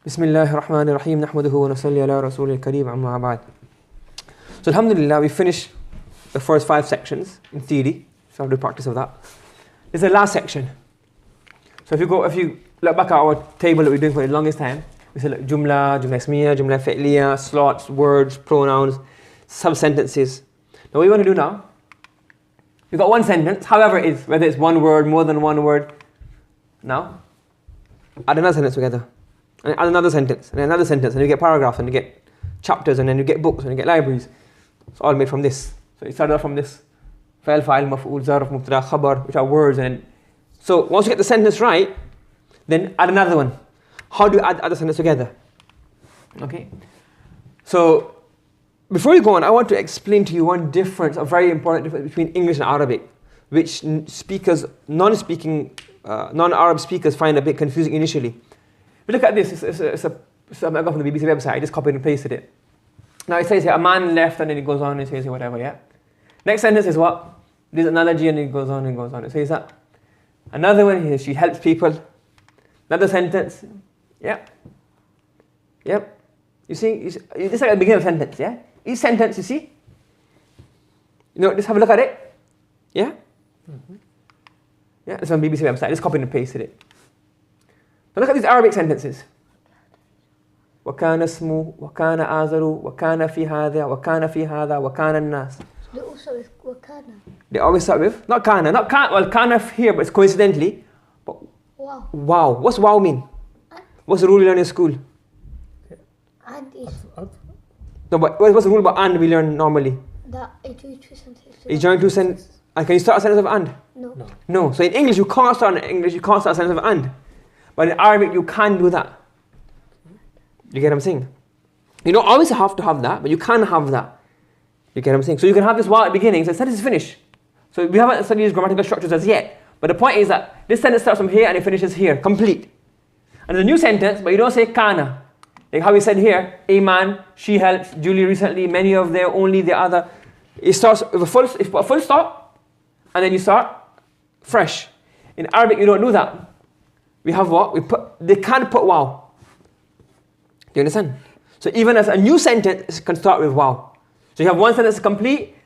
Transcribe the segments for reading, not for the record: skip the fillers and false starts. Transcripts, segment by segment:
Bismillahir Rahmanir Rahim. Nahmaduhu wa nusalli ala Rasulil Kareem, amma ba'd. So alhamdulillah, we finished the first 5 sections in theory. So I have to practice of that. This is the last section. So if you look back at our table that we're doing for the longest time, we say like jumla, jumla ismiya, jumla fi'liya, slots, words, pronouns, sub-sentences. Now what we want to do now, we've got one sentence, however it is, whether it's one word, more than one word. Now, add another sentence together. And add another sentence, and another sentence, and you get paragraphs, and you get chapters, and then you get books, and you get libraries. It's all made from this. So it started off from this. Fa'il, fa'il, maf'ul, zarf, mubtada, khabar, which are words. And so once you get the sentence right, then add another one. How do you add other sentences together? Okay. So before we go on, I want to explain to you one difference, a very important difference between English and Arabic, which non-Arab speakers find a bit confusing initially. But look at this. It's I got from the BBC website. I just copied and pasted it. Now it says here, a man left, and then it goes on and says here, whatever, yeah? Next sentence is what? This analogy, and it goes on and goes on. It says that. Another one here, she helps people. Another sentence, yeah? Yep. You see, this is like the beginning of a sentence, yeah? Each sentence, you see? Just have a look at it. Yeah? Mm-hmm. Yeah, it's on BBC website. I just copied and pasted it. Now look at these Arabic sentences. وَكَانَ اسْمُ وَكَانَ آزَرُ وَكَانَ فِي هَذَا وَكَانَ فِي هَذَا وَكَانَ النَّاسِ. They all start with wakana. They always start with, not kana, well kana here, but it's coincidentally. But Wow. wow, what's wow mean? What's the rule you learn in school? And is No, but what's the rule about and we learn normally? that I do two sentences. You join two sentences. And can you start a sentence of and? No. No. So in English, you can't start a sentence of and. But in Arabic, you can do that. You get what I'm saying? You don't always have to have that, but you can have that. You get what I'm saying? So you can have this while at the beginning, so the sentence is finished. So we haven't studied these grammatical structures as yet. But the point is that this sentence starts from here and it finishes here, complete. And there's a new sentence, but you don't say kana. Like how we said here, a man, she helps, Julie recently, many of them, only the other. It starts with a full stop, and then you start fresh. In Arabic, you don't do that. We have what? They can't put wow. Do you understand? So even as a new sentence can start with wow. So you have one sentence complete,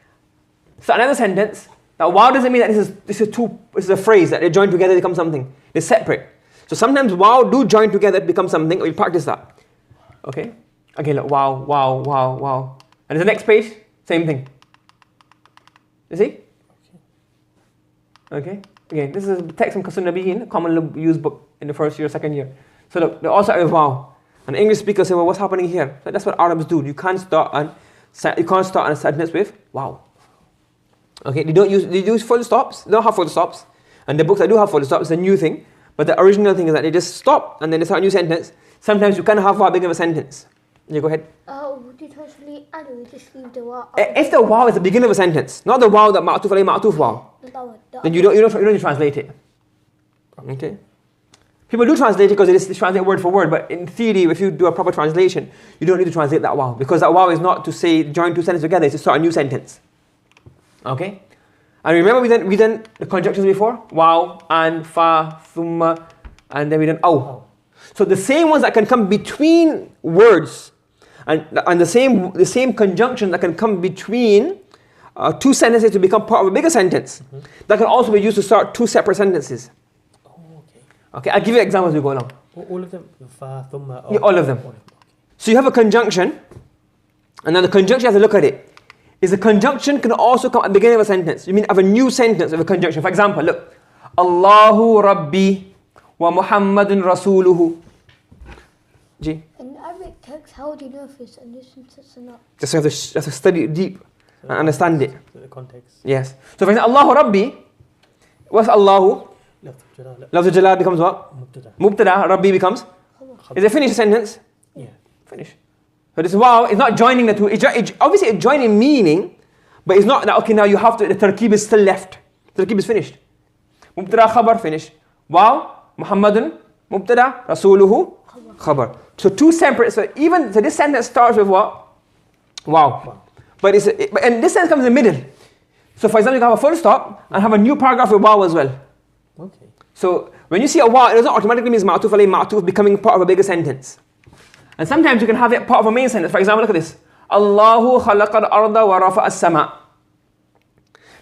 start another sentence. Now wow doesn't mean that this is a phrase that they join together to become something. They're separate. So sometimes wow do join together to become something. We'll practice that. Okay? Again, look, wow, wow, wow, wow. And the next page, same thing. You see? Okay? Again, this is a text from Qasul Nabiyin, a commonly used book in the first year, second year. So look, they all start with wow. And English speakers say, well, what's happening here? So that's what Arabs do. You can't start a sentence with wow. Okay, they use full stops. They don't have full stops. And the books that do have full stops is a new thing. But the original thing is that they just stop and then they start a new sentence. Sometimes you can't have wow big of a sentence. You go ahead. Would you totally add or just leave the wow? If the wow is the beginning of a sentence, not the wow that ma'tuf alayhi ma'tuf wow, then you don't need to translate it. Okay. People do translate it because it is translate word for word, but in theory, if you do a proper translation, you don't need to translate that wow, because that wow is not to say join two sentences together, it's to start a new sentence. Okay? And remember we done the conjunctions before? Wow, and, fa, thumma, and then we done aw. So the same ones that can come between words, and the same conjunction that can come between two sentences to become part of a bigger sentence, that can also be used to start two separate sentences. Okay, I'll give you examples as we go along. All of them? Fa, thumma, yeah, all of them. So you have a conjunction, and then the conjunction, you have to look at it. Is the conjunction can also come at the beginning of a sentence. You mean of a new sentence of a conjunction. For example, look. Allahu Rabbi wa Muhammadun Rasuluhu. Ji? In Arabic text, how do you know if it's a new sentence or not? Just have to study it deep and understand it. The context. Yes. So for example, Allahu Rabbi, what's Allahu? Lafz al-Jalal becomes what? Mubtada. Rabbi becomes? Is it finished sentence? Yeah. Finish. So this wow is not joining the two. Obviously it's joining meaning, but it's not that, okay, now you have to, the tarkib is still left. The tarkib is finished. Mubtada khabar, finished. Wow, Muhammadun, Mubtada, Rasuluhu, khabar. So two separate, so this sentence starts with what? Wow. But and this sentence comes in the middle. So for example, you can have a full stop and have a new paragraph with wow as well. Okay. So when you see a wow, it doesn't automatically mean ma'tuf alayhi ma'tuf becoming part of a bigger sentence. And sometimes you can have it part of a main sentence. For example, look at this. Allahu khalaqa al-arda wa rafa'a as-sama'.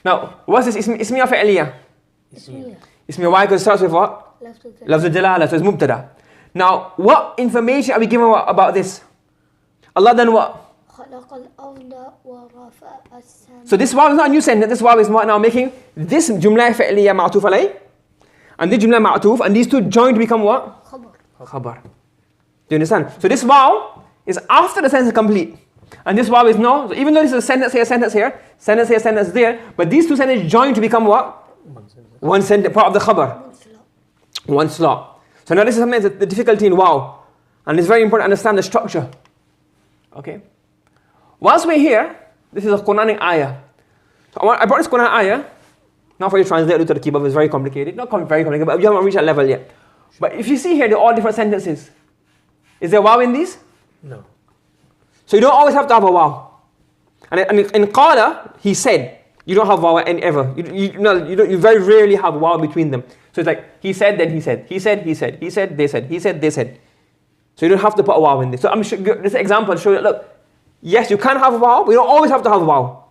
Now, what's this? Ismiya fi'liya? Ismiya. Ismiya, why? Because it starts with what? Lafz al-jalala, so it's mubtada. Now, what information are we given about this? Allah done what? So this waw is not a new sentence. This waw is now making this jumla fi'liya ma'tuf alayh and this jumla ma'tuf, and these two joined to become what? Khabar. Do you understand? So this waw is after the sentence is complete. And this waw is no. So even though this is a sentence here, sentence here, sentence here, sentence there, but these two sentences join to become what? One sentence, part of the khabar. One slot. So now this is something that's the difficulty in waw. And it's very important to understand the structure. Okay? Whilst we're here, this is a Quranic ayah. So I brought this Quranic ayah, not for you to translate it to the keyboard, it's very complicated. Not very complicated, but you haven't reached that level yet. But if you see here, they're all different sentences. Is there waw in these? No. So you don't always have to have a waw. And in qala, he said, you don't have waw ever. You very rarely have waw between them. So it's like, he said, then he said. He said, he said. He said, they said. He said, they said. So you don't have to put a waw in this. So I'm sure this example to show you, look, yes, you can have a waw, but you don't always have to have a waw.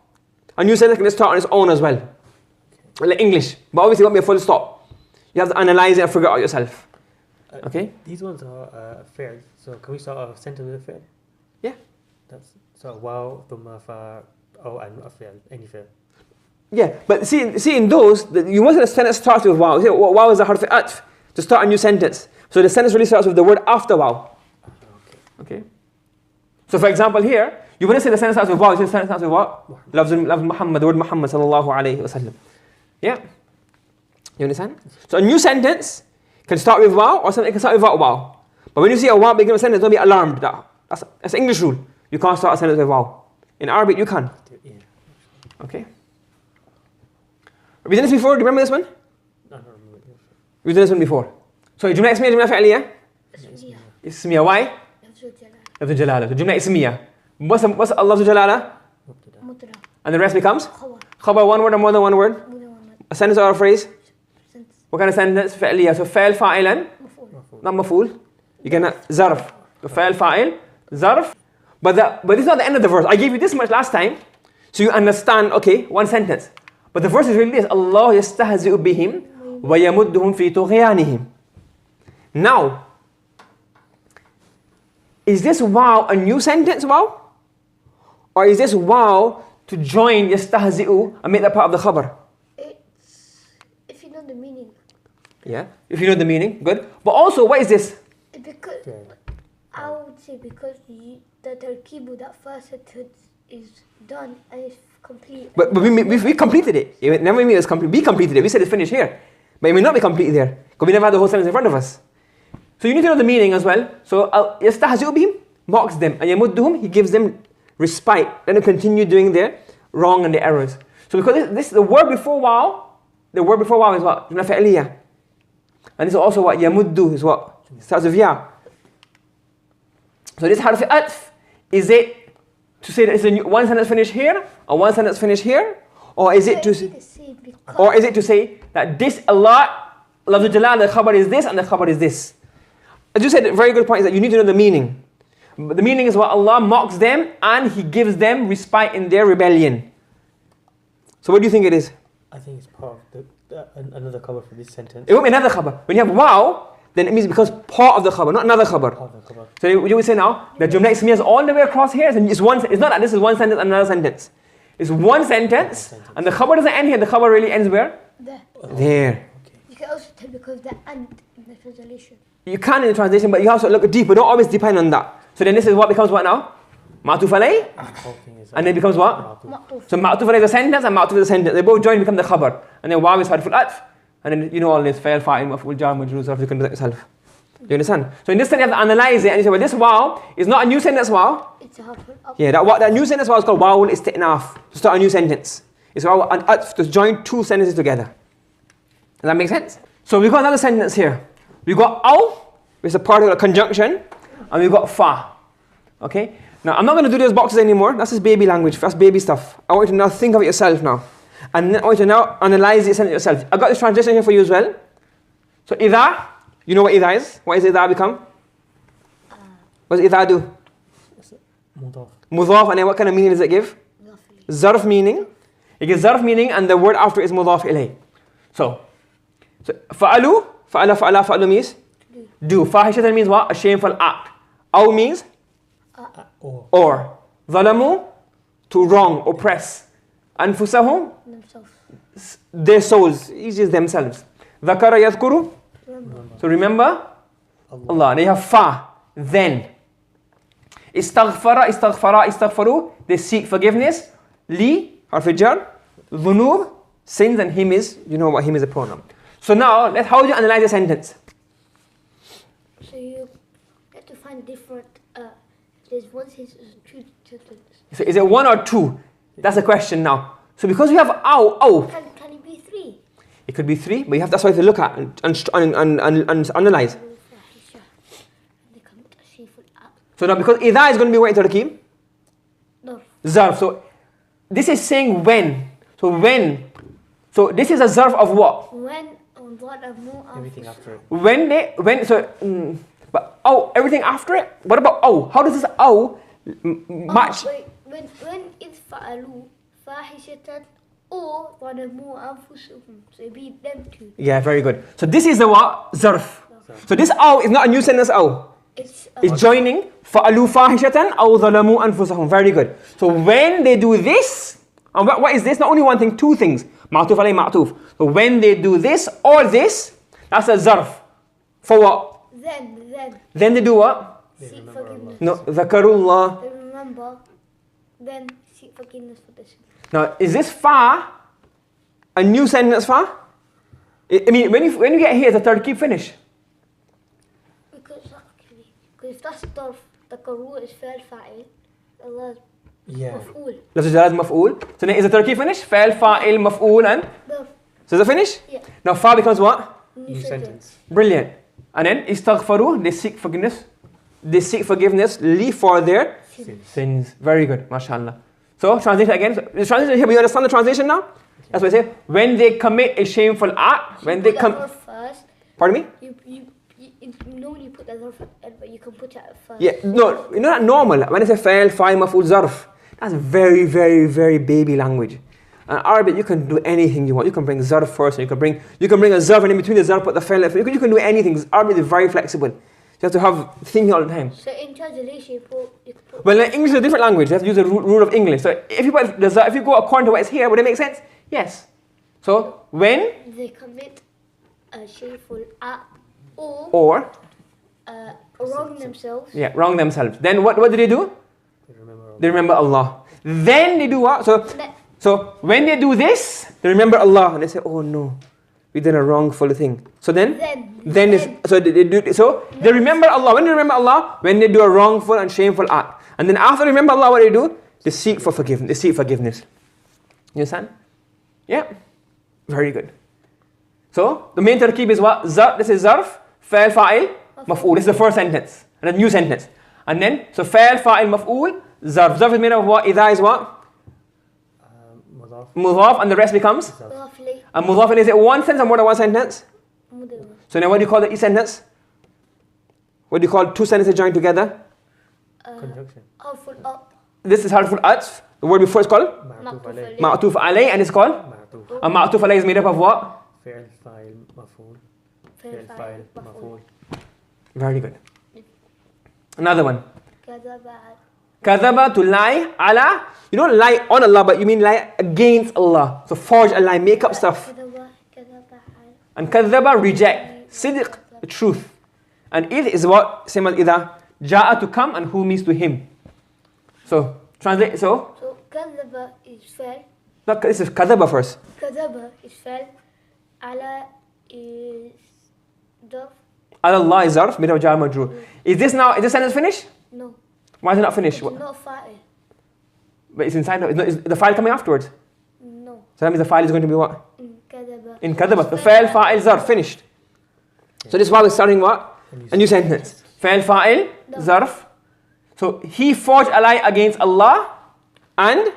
And you said it can start on its own as well. Like English. But obviously it won't be a full stop. You have to analyze it and figure it out yourself. Okay? These ones are fair. So can we start a sentence with a fair? Yeah. That's so wow, thumma fa, and a fair, any fair. Yeah, but see in those, you want the sentence starts with waw. See, waw is a harf atf to start a new sentence. So the sentence really starts with the word after waw. Okay. So for example here, you wouldn't say the sentence starts with waw, you say the sentence starts with what? Love Muhammad, the word Muhammad sallallahu alayhi wa sallam. Yeah? You understand? So a new sentence can start with waw or something can start without waw. But when you see a waw begin a sentence, don't be alarmed. That's English rule. You can't start a sentence with waw. In Arabic you can. Okay? Have we done this before? Do you remember this one? I don't remember. We've done this one before. So jumla ismiya, jumla fi'liya? Ismiya. Why? Lafz al-jalala. So jumla ismiya. What's Lafz al-jalala? And the rest becomes? Khabar, one word or more than one word? A sentence or a phrase? What kind of sentence? Fi'liya. So fa'il fa'ilan? Not maf'ul. You can zarf. So fa'il fa'il, zarf. But this is not the end of the verse. I gave you this much last time, so you understand, okay, one sentence. But the verse is really this. Allah yastahzi'u bihim wa yamudduhum fi tughyanihim. Now, is this waw a new sentence waw? Or is this waw to join yastahzi'u and make that part of the khabar? It's, if you know the meaning. Yeah, if you know the meaning, good. But also, what is this? Because, I would say because the tarkibu, that first sentence is done and it's complete. But we completed it. It never mean it's complete. We completed it. We said it's finished here. But it may not be complete there. Because we never had the whole sentence in front of us. So you need to know the meaning as well. So yastahzi'u bihim, mocks them. And yamudduhum, he gives them respite. Let them continue doing their wrong and their errors. So because this the word before waw, the word before waw is what? Jumla fi'liya. And this is also what? Yamuddu is what? It starts with ya. So this harf atf, is it to say that it's one sentence finished here, or one sentence finished here? Or is it to say that this Allah, Lafz al-Jalal, the khabar is this and the khabar is this? As you said, a very good point is that you need to know the meaning. The meaning is what Allah mocks them and He gives them respite in their rebellion. So what do you think it is? I think it's part of another cover for this sentence. It won't be another khabar. When you have waw, then it means because part of the khabar, not another khabar. So you would say now, that jumla ismiya is all the way across here. So it's not that this is one sentence and another sentence. It's one sentence, and the khabar doesn't end here. The khabar really ends where? There. There. You can also tell because the and in the translation. You can in the translation, but you have to look deeper. Don't always depend on that. So then this is what becomes what now? Ma'tuf alayh. And then it becomes what? Ma'tuf. So ma'tuf alayh is a sentence and ma'tuf is a sentence. They both join become the khabar. And then waw is harful atf. And then you know all this, fa'il, fa'il, maf'ul, jar, majroor, zarf, you can do that yourself. Do you understand? So in this sentence you have to analyze it and you say, well, this waw is not a new sentence waw. It's a harful up. Yeah, that new sentence waw is called wawul isti'naf. To start a new sentence. It's waw and atf to join two sentences together. Does that make sense? So we've got another sentence here. We've got aw, which is a particle, a conjunction, and we've got fa. Okay? Now I'm not going to do those boxes anymore. That's just baby language. That's baby stuff. I want you to now think of it yourself now. And then I want you to now analyze the sentence yourself. I've got this translation here for you as well. So idha, you know what idha is? What is idha become? What does idha do? مضاف. Mudaf, and then what kind of meaning does it give? roughly. Zarf meaning. It gives zarf meaning, and the word after is mudaf ilay. So fa'alu means do. Fahishatan means what? A shameful act. Aw means or. Zalamu, to wrong, oppress. Anfusahum, Themselves. their souls, each is themselves. Dhakara yadhkuru, Remember. so remember Allah. They have fa, then. Istaghfaru, they seek forgiveness. Li, harfijar, dhunub, sins, and him is, you know what him is a pronoun. So now, how do you analyze the sentence? So you have to find different. There's one sentence and two sentences. So is it one or two? That's the question now. So because we have aw, Can it be three? it could be three, but that's why you have to look at and analyze. So now because idha is going to be what in Turkey? No. Zarf. So this is saying when. So when. So this is a zarf of what? When what a more Everything after it. But everything after it? What about how does this match? When it's fa'alu fahishatan or ظلموا أنفسهم, so it be them two. Yeah, very good. So this is the what? Zarf. So this is not a new sentence It's joining فَأَلُوا فَاحِشَةً أَوْ ظَلَمُوا أَنفُسَهُم. Very good. So when they do this, and what is this? Not only one thing, two things. مَعْطُوف عَلَيْهِ مَعْطُوف. So when they do this or this, that's a zarf. For what? Then they do what? Seek forgiveness. No, ذَكَرُوا They remember, then seek forgiveness for this. Now, is this fa a new sentence fa? I mean, when you get here, the third keep finish. Because if that's the karu is fail fa'il, Allah is maf'ul. Lafz jalal maf'ul. So then is the third keep finish? Fa'il, fa'il, maf'ul, and so is it finish? Yeah. Now fa becomes what? New sentence. Brilliant. And then istaghfaru, they seek forgiveness. They seek forgiveness li for their sins. Very good, mashallah. So translation again. So, the translation here, we understand the translation now? That's what I say. When they commit a shameful act, when they come. First, Pardon me? you normally you put the zarf at, but you can put it at first. Yeah, no, you know that normal. When I say fa'il, fa'il, maf'ul, zarf, that's very, very, very baby language. And Arabic, you can do anything you want. You can bring zarf first, and you can bring a zarf, and in between the zarf, put the fa'il. You can do anything. Arabic is very flexible. You have to have thinking all the time. So in translation, you can put. Well, English is a different language. You have to use the rule of English. So if you put the zarf, if you go according to what is here, would it make sense? Yes. So when They commit a shameful act or wrong themselves. yeah, wrong themselves. Then what do they do? They remember Allah. They remember Allah. Then they do what? So when they do this, they remember Allah and they say, "Oh no, we did a wrongful thing." So they remember Allah. When they remember Allah, when they do a wrongful and shameful act, and then after they remember Allah, what they do? They seek for forgiveness. They seek forgiveness. You understand? Yeah. Very good. So the main tarkib is what? This is zarf, fa'il, fa'il, maf'ul. This is the first sentence and a new sentence. And then so fa'il, fa'il, maf'ul, zarf. Zarf is made of what? Idha is what? Mudhaf, and the rest becomes? Roughly. And mudhaf, is it one sentence or more than one sentence? So now what do you call the each sentence? What do you call two sentences joined together? Conjunction. Harful up. This is harful atf. The word before is called? Ma'tuf alay, and it's called? Ma'tuf. And ma'tuf alay is made up of what? Fi'l, fa'il, maf'ul. Fi'l, fa'il, maf'ul. Very good. Another one. Kadaba. Kadhaba, to lie. Ala, you don't lie on Allah, but you mean lie against Allah. So forge a lie, make up stuff. Kadaba. And kadhaba, reject. Sidq, the truth. And id is what? Same as idha. Ja'a, to come, and who means to him. So translate. So kadaba is fail. no, this is kadhaba first. Kadaba is fail. Ala is darf. Allah is zarf, made of jar majroor. Is this sentence finished? No. Why is it not finished? It's not fa'il. But it's inside. Is the file coming afterwards? No. So that means the file is going to be what? Kadaba. In kadhaba. The fa'il, fa'il, zarf, finished. So this is why we're starting what? A new sentence. Fa'il, fa'il, zarf. So he forged a lie against Allah and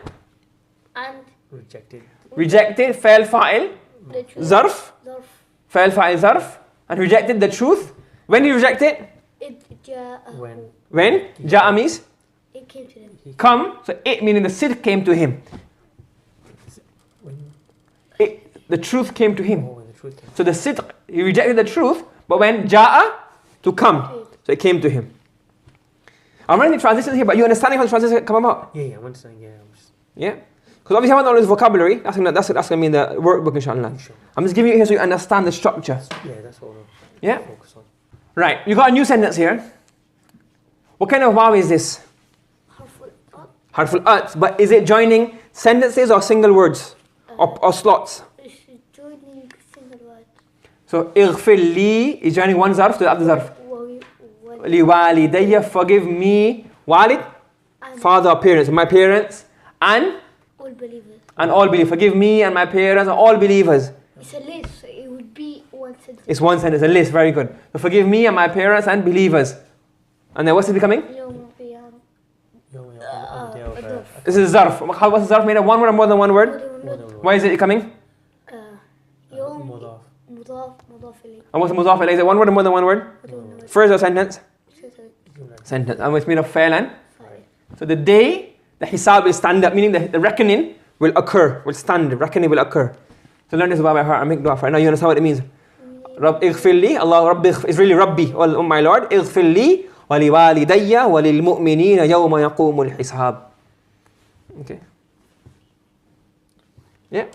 rejected fa'il, fa'il, zarf. Fa'il, fa'il, zarf. And rejected the truth. When he rejected? When? Ja'a means it came to them. come. So it meaning the sidq came to him. When, The truth came to him. when the truth came. So the sidq, he rejected the truth, but when ja'a, to come. So it came to him. I'm running the transitions here, but you understanding how the transitions come about? Yeah, I'm understanding. Yeah, I'm just, Yeah? Because obviously I want all this vocabulary, that's gonna be in the workbook inshallah. sure. I'm just giving you here so you understand the structure. Yeah, that's what we'll Yeah? focus on. Right, you got a new sentence here. What kind of waw is this? Harful at. But is it joining sentences or single words? Or slots? It's joining single words. So اغفر لي is joining one zarf to the other zarf. لوالدي, forgive me. Walid, father or parents. My parents. And All believers. all believers. Forgive me and my parents and all believers. It's a list, so it would be one sentence. It's one sentence, a list, very good. So forgive me and my parents and believers. And then what's it becoming? This is zarf. What's the zarf made of? One word or more than one word? Why is it coming? Mudaf. And what's mudaf ilayh? Is it one word or more than one word? Phrase or sentence? Sentence. And it's made of fa'il and? So the day the hisab will stand up, meaning the reckoning will occur, will stand, reckoning will occur. So learn this by heart and make dua for it. Now you understand what it means. Rabb ighfir li, Allah Rabbi, it's really Rabbi, oh my Lord, ighfir li, wa li walidayya, wa lil mu'minina yawma yaqumul hisab. Okay. Yeah.